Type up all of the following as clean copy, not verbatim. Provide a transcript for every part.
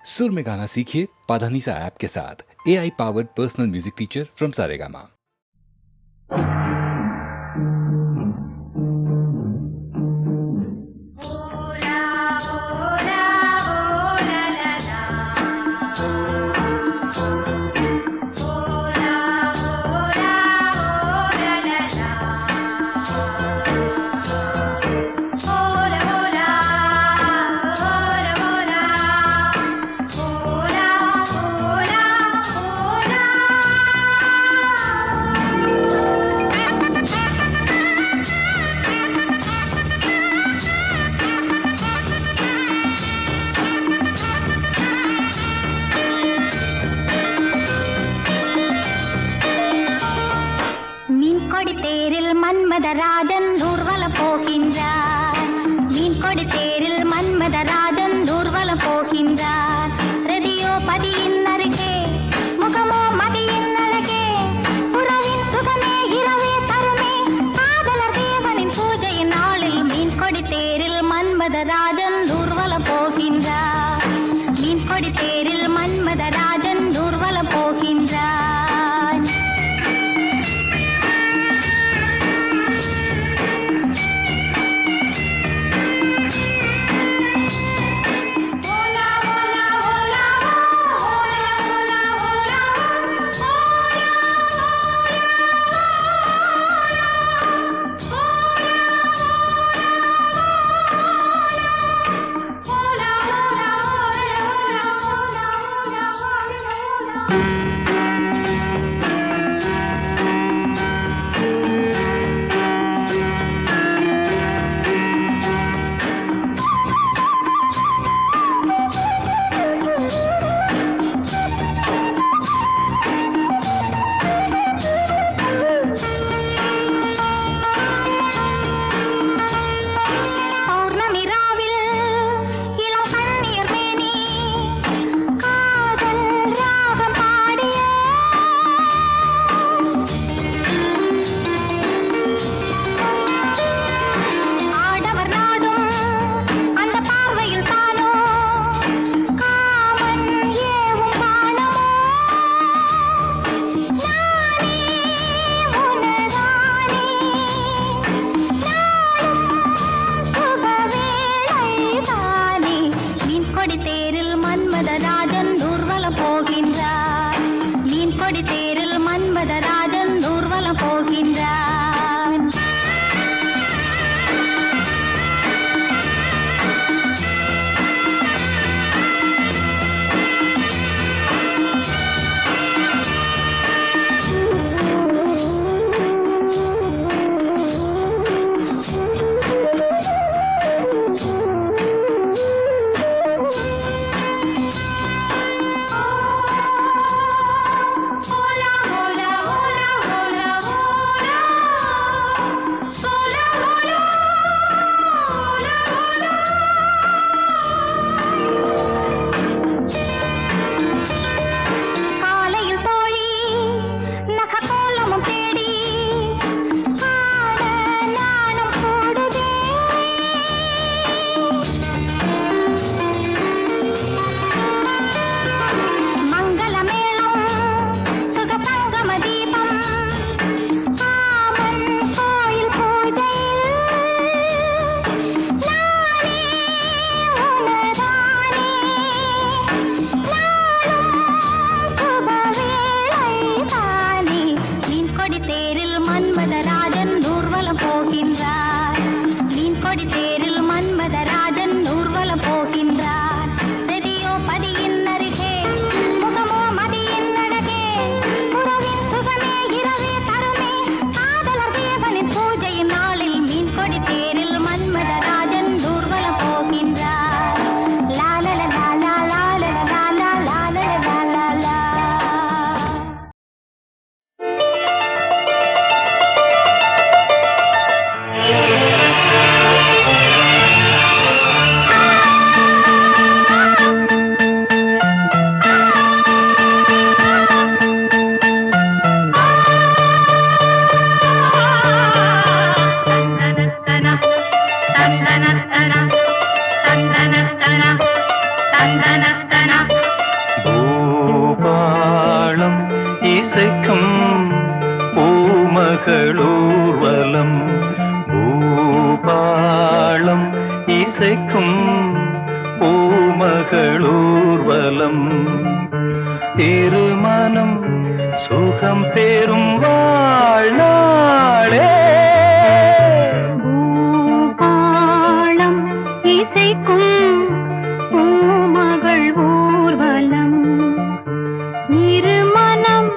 सुर में गाना सीखिए पाधानीसा ऐप के साथ। AI powered personal music teacher from Saregama. Bhupalam இசைக்கும் பூமகளூர்வலம் பூபாளம் இசைக்கும் பூமகளூர்வலம் திருமணம் சுகம் பெறும் வாழ்நாளே பூபாளம் இசைக்கும் பூமகள் ஊர்வலம் இருமனம்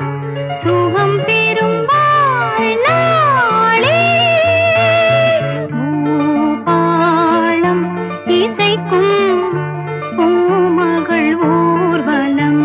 சுகம் பெறும் வாழ்நாளே பூபாளம் இசைக்கும் பூமகள் ஊர்வலம்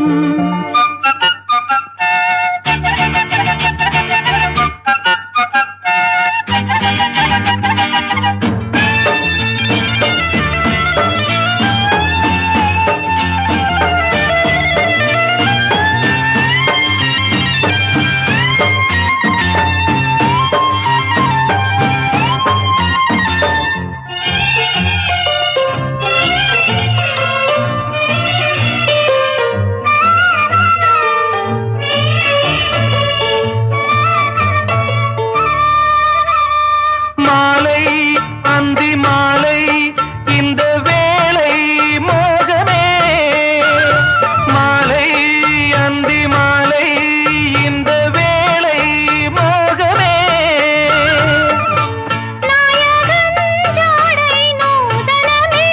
மாலை அந்தி மாலை இந்த வேளை மோகமே மாலை அந்தி மாலை இந்த வேளை மோகமே நாயகன் ஜாடை நூதனமே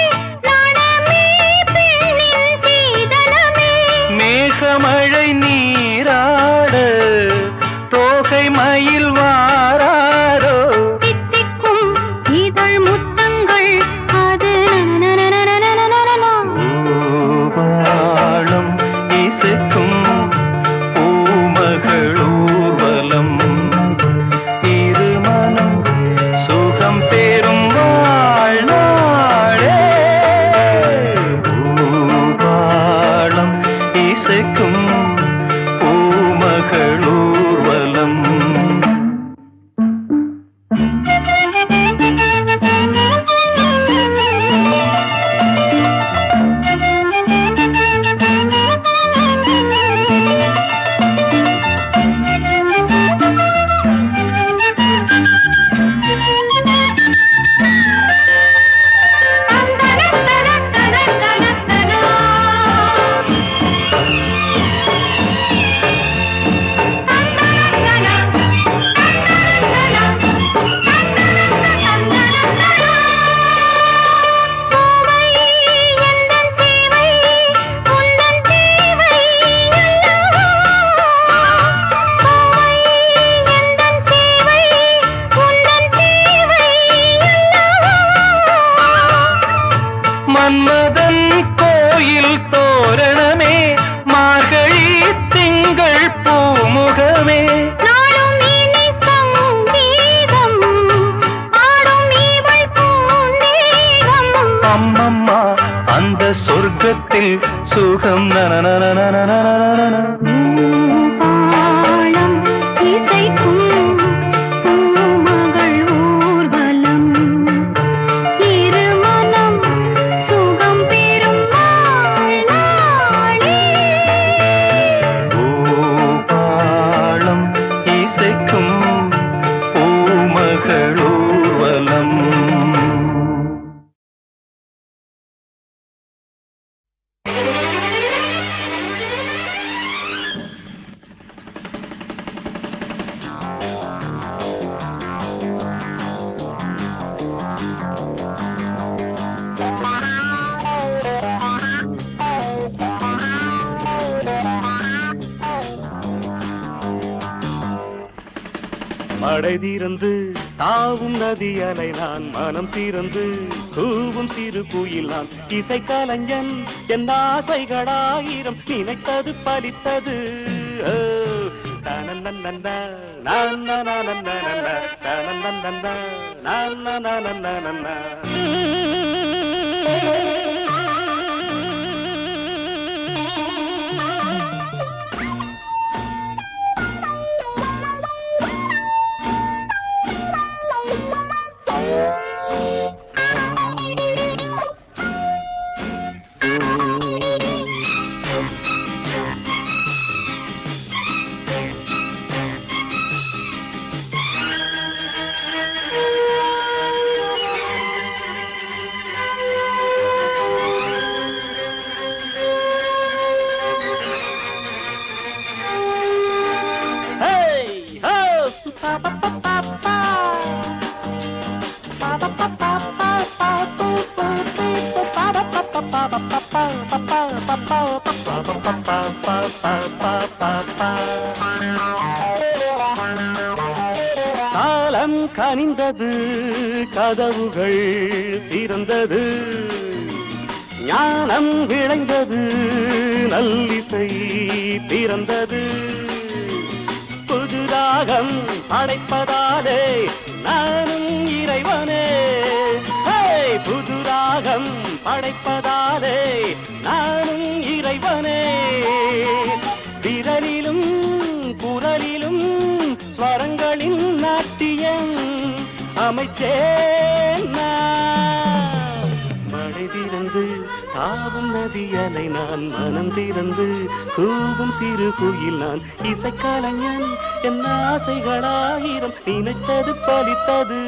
நாணமே பெண்ணின் சீதனமே மேகமழை நீராட தோகை மயில் வாராரோ தித்திக்கும் இதழ் முத்தங்கள் அது பூபாளம் இசைக்கும் பூமகளூர்வலம் இருமனம் சுகம் பெறும் வாழ்நாளே பூபாளம் இசைக்கும் பூமகளூர்வலம் மன்மதன் கோயில் தோரணமே மார்கழி திங்கள் பூமுகமே நாளும் இனி சங்கீதம் ஆடும் இவள் பூந்தேகம் அம்மம்மா அந்த சொர்க்கத்தில் சுகம் நனநனநனநனநன பூபாளம் இசைக்கும் பூமகள் ஊர்வலம் இருமனம் சுகம் பெறும் வாழ்நாளே பூபாளம் இசைக்கும் பூமகளூர்வலம் மடை தீர்ந்து தாவும் நதி அலை நான் மனம் தீர்ந்து கூவும் சிறு குயில் நான் இசை கலைஞன் என் ஆசைகளாயிரம் நினைத்தது பலித்தது காலம் கனிந்தது, கதவுகள் திறந்தது, ஞானம் விளைந்தது, நல்லிசை பிறந்தது. புதுராகம் படைப்பதாலே நானும் இறைவனே, புதுராகம் படைப்பதாலே நானும் இறைவனே. விரலிலும் குரலிலும் ஸ்வரங்களின் நாட்டியம் அமைச்சேன் நான். மழை திறந்து தாவும் நதியலை நான், மனம் திறந்து கூவும் சிறு குயில் நான். இசைக்கலைஞன் என் ஆசைகளாயிரம், நினைத்தது பலித்தது.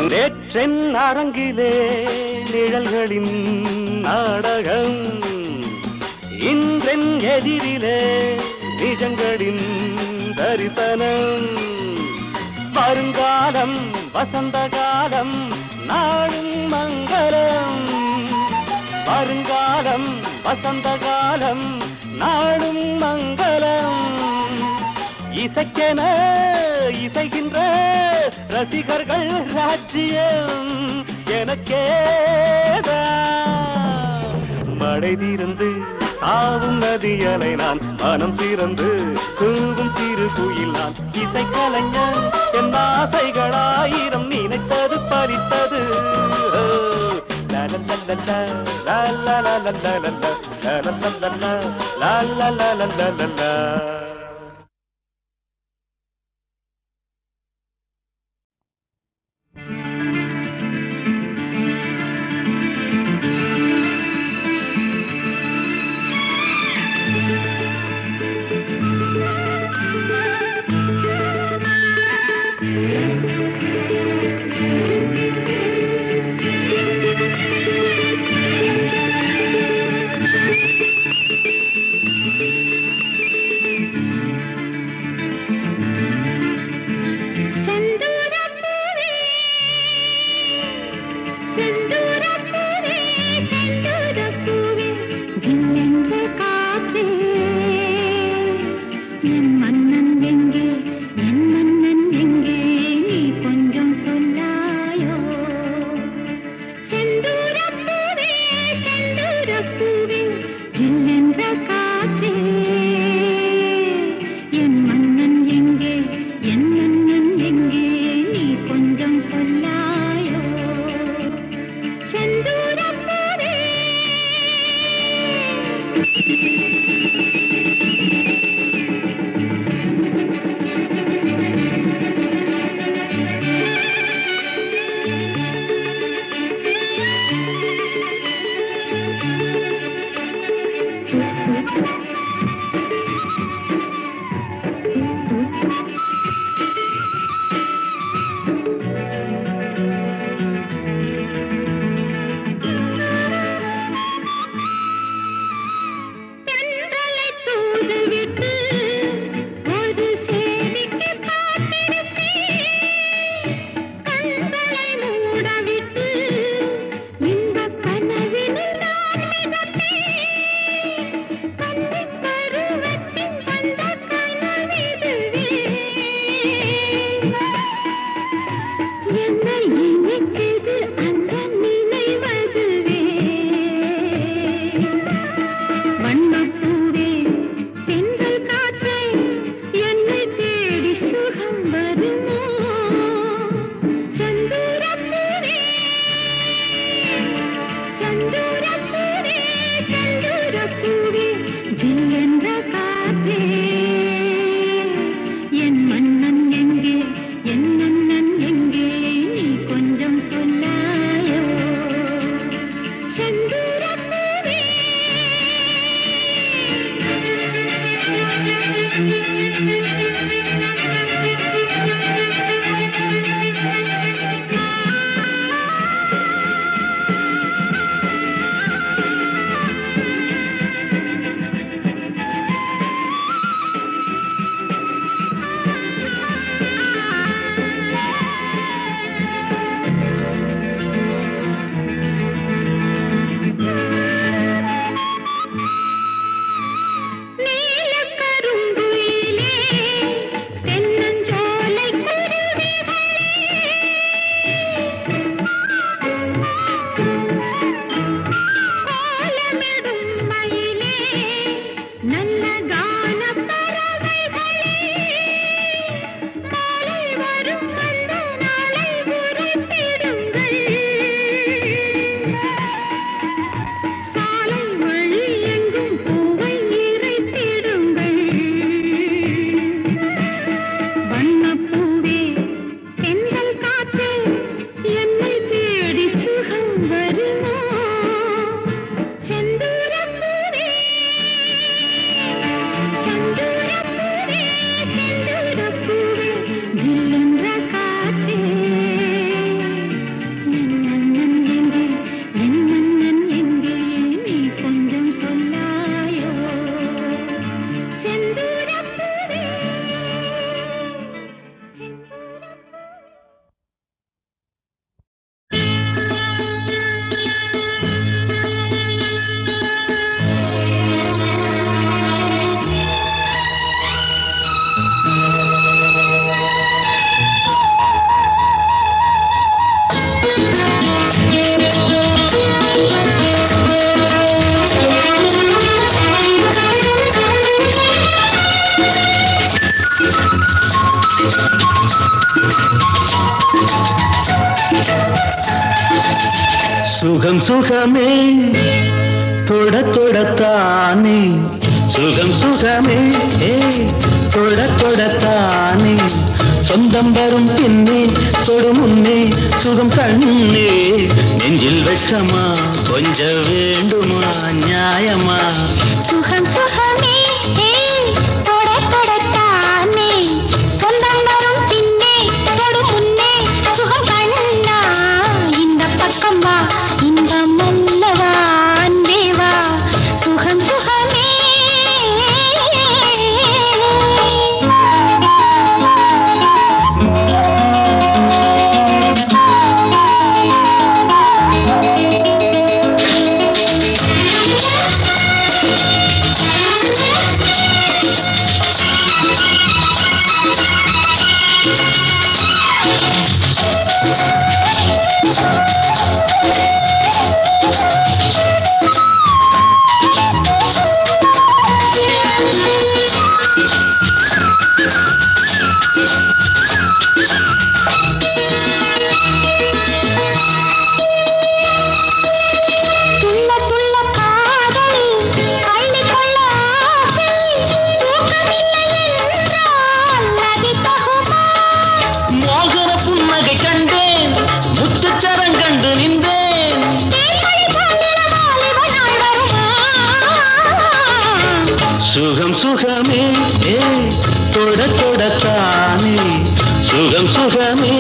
நேற்றென் அரங்கிலே நிழல்களின் நாடகம், இன்றென் எதிரிலே நிஜங்களின் தரிசனம். வருங்காலம் வசந்த காலம் நாளும் மங்களம், வருங்காலம் வசந்த காலம் நாளும் மங்களம். இசைக்கென இசைகின்ற ரசிகர்கள் ராஜ்யம் எனக்கேதான். மழை திறந்து தாவும் நதியலை நான், மனம் திறந்து கூவும் சிறு குயில் நான். இசைக்கலைஞன் என் ஆசைகளாயிரம், நினைத்தது பறித்தது. சுகம் சுகமே தொட தொடத்தானே சுகம் சுகமே தொட தொடத்தானே சொந்தம் வரும் பின்னே தொடு முன்னே சுகம் கண்ணே நெஞ்சில் வெட்கமா கொஞ்சம் வேண்டுமா நியாயமா சுகம் சுகமே தொட தொடத்தானே சொந்தம் வரும் பின்னே தொடு முன்னே சுகம் கண்ணா இந்த பக்கம் வா இன்பம் அல்லவா அன்பே வா சுகம் சுகமே சுகம் சுகமே தொட தொடத்தானே சுகம் சுகமே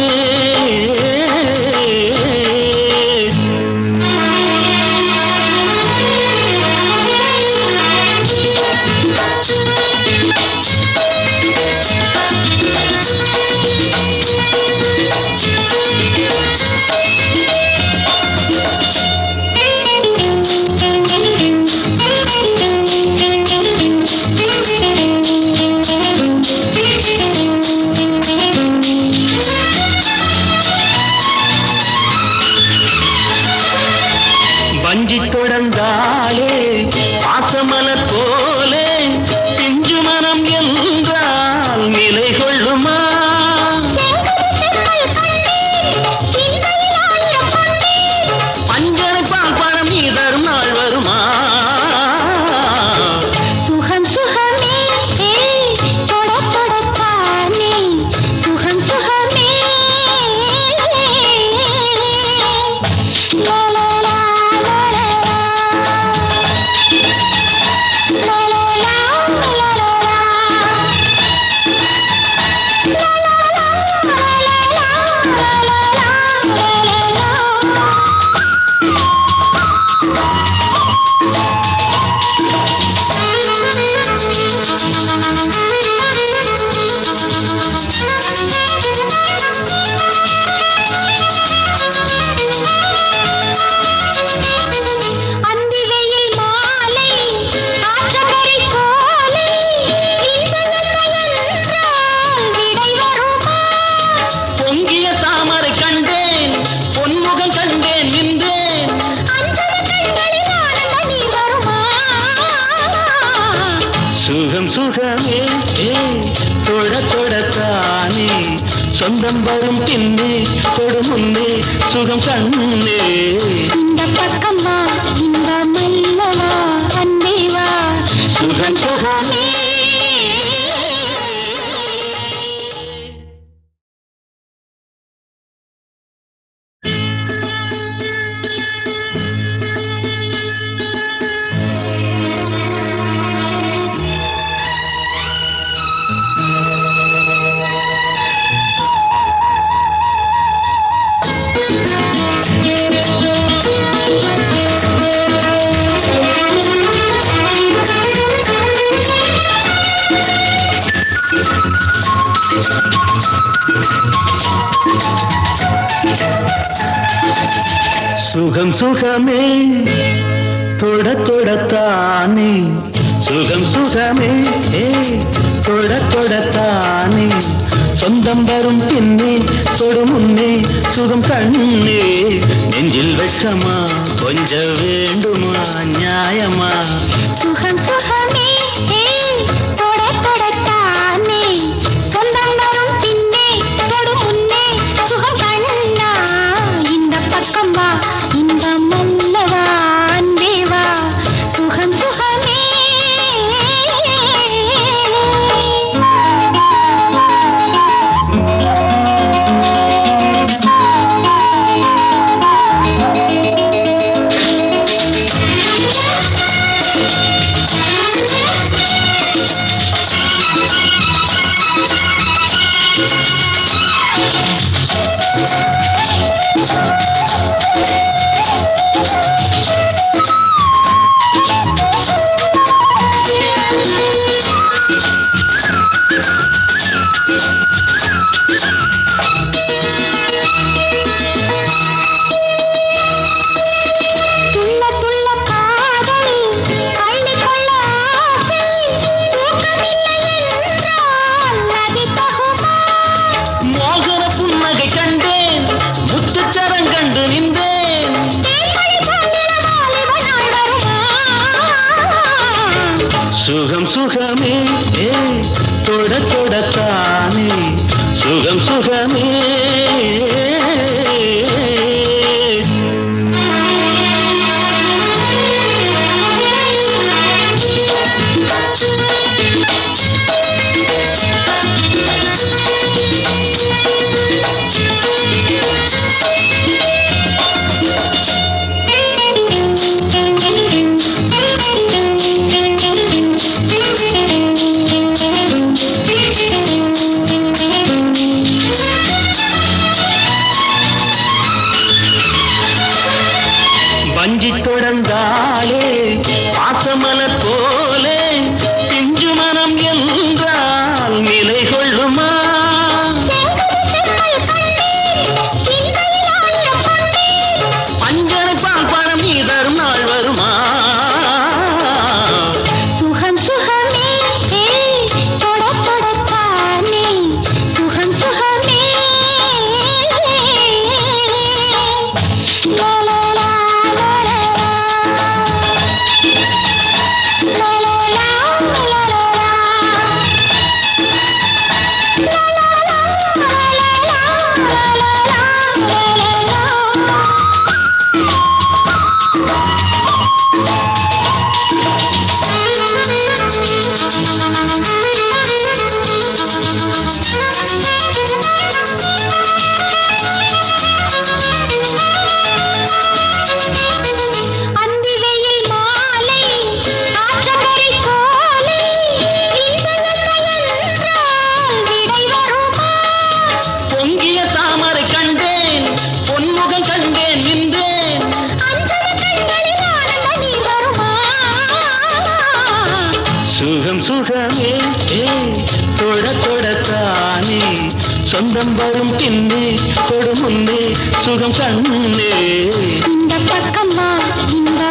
சுகமே தொட தொடத்தானே சொந்தம் வரும் பின்னே தொடு முன்னே சுகம் கண்ணே இந்த பக்கம் வா இந்த மல்லவா அன்பே வா சுகம் சுகமே சுகம் சுகமே தொட தொடத்தானே சுகம் சுகமே தொட தொடத்தானே சொந்தம் வரும் பின்னே தொடு முன்னே சுகம் கண்ணே நெஞ்சில் வெட்கமா கொஞ்சம் வேண்டுமா நியாயமா சுகம் சுகமே தொட தொடத்தானே சொந்தம் வரும் பின்னே தொடு முன்னே சுகம் கண்ணா இந்த பக்கம் வா இந்த மல்லவா அன்பே வா சுகம் சுகமே சுகம் சுகமே தொட தொடத்தானே சுகம் சுகமே வஞ்சி தொடர்ந்தாலே பாசமலர் போலே பிஞ்சு மனம் என்றால் நிலை கொள்ளுமா பஞ்சனை பால் பழம் நீ தரும் நாள் வருமா சுகம் சுகமே தொட தொடத்தானே சுகம் சுகமே சுகம் சுகமே தொட தொடத்தானே சொந்தம் வரும் பின்னே தொடு முன்னே சுகம் கண்ணே இந்த பக்கம் வா இந்த